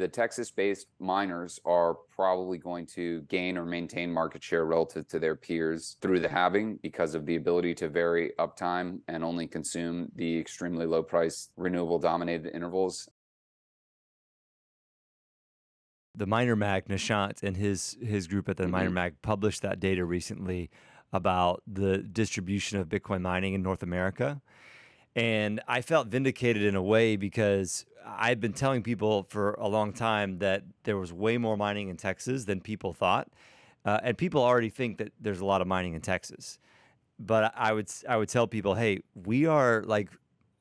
the Texas-based miners are probably going to gain or maintain market share relative to their peers through the halving because of the ability to vary uptime and only consume the extremely low price renewable dominated intervals. The Miner Mag, Nishant and his group at the Miner Mhm. Mag published that data recently about the distribution of Bitcoin mining in North America. And I felt vindicated in a way because I've been telling people for a long time that there was way more mining in Texas than people thought. And people already think that there's a lot of mining in Texas. But I would tell people, hey, we are like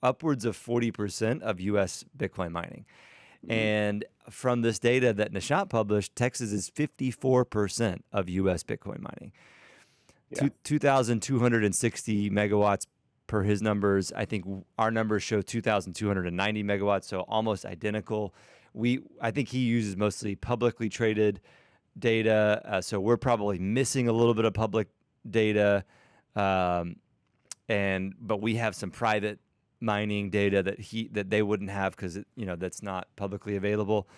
upwards of 40% of US Bitcoin mining. Mhm. And from this data that Nishant published, Texas is 54% of US Bitcoin mining. Yeah. 2,260 megawatts per his numbers. I think our numbers show 2,290 megawatts, so almost identical. I think he uses mostly publicly traded data, so we're probably missing a little bit of public data, um, but we have some private mining data that they wouldn't have because that's not publicly available.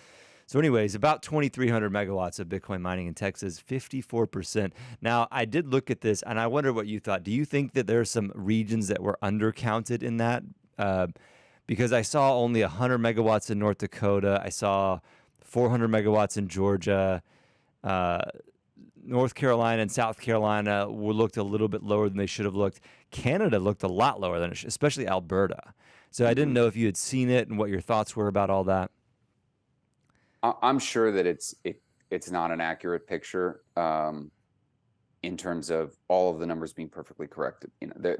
So anyways, about 2,300 megawatts of Bitcoin mining in Texas, 54%. Now, I did look at this, and I wonder what you thought. Do you think that there are some regions that were undercounted in that? Because I saw only 100 megawatts in North Dakota. I saw 400 megawatts in Georgia. Uh, North Carolina and South Carolina looked a little bit lower than they should have looked. Canada looked a lot lower than it should, especially Alberta. So I didn't Mhm. know if you had seen it and what your thoughts were about all that. I'm sure that it's not an accurate picture in terms of all of the numbers being perfectly correct. There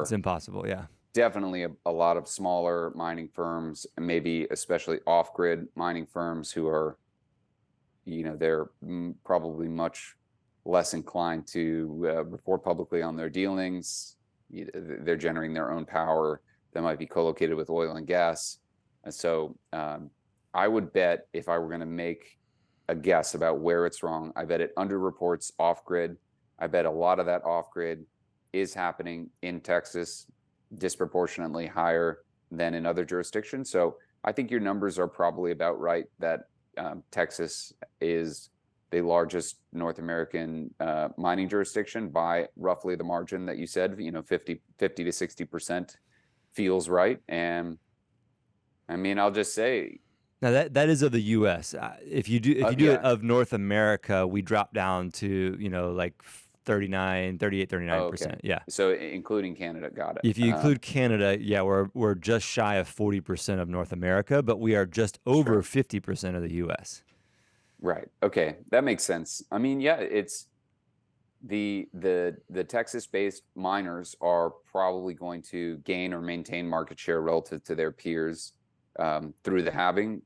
It's are impossible, yeah. definitely a lot of smaller mining firms, and maybe especially off-grid mining firms who are, they're probably much less inclined to report publicly on their dealings. They're generating their own power that might be co-located with oil and gas. And so I would bet, if I were going to make a guess about where it's wrong, I bet it underreports off-grid. I bet a lot of that off-grid is happening in Texas, disproportionately higher than in other jurisdictions. So I think your numbers are probably about right, that Texas is the largest North American mining jurisdiction by roughly the margin that you said, 50 to 60% feels right. And I mean, I'll just say, Now that is of the U.S. If you do it yeah. of North America, we drop down to like 38, Oh, okay. 39%. Yeah. So including Canada, got it. If you include Canada, yeah, we're just shy of 40% of North America, but we are just over Sure. 50% of the U.S. Right. Okay, that makes sense. I mean, yeah, it's the Texas-based miners are probably going to gain or maintain market share relative to their peers through the halving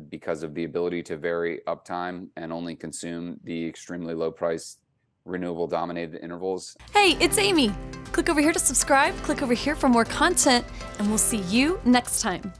because of the ability to vary uptime and only consume the extremely low price renewable dominated intervals. Hey, it's Amy. Click over here to subscribe, click over here for more content, and we'll see you next time.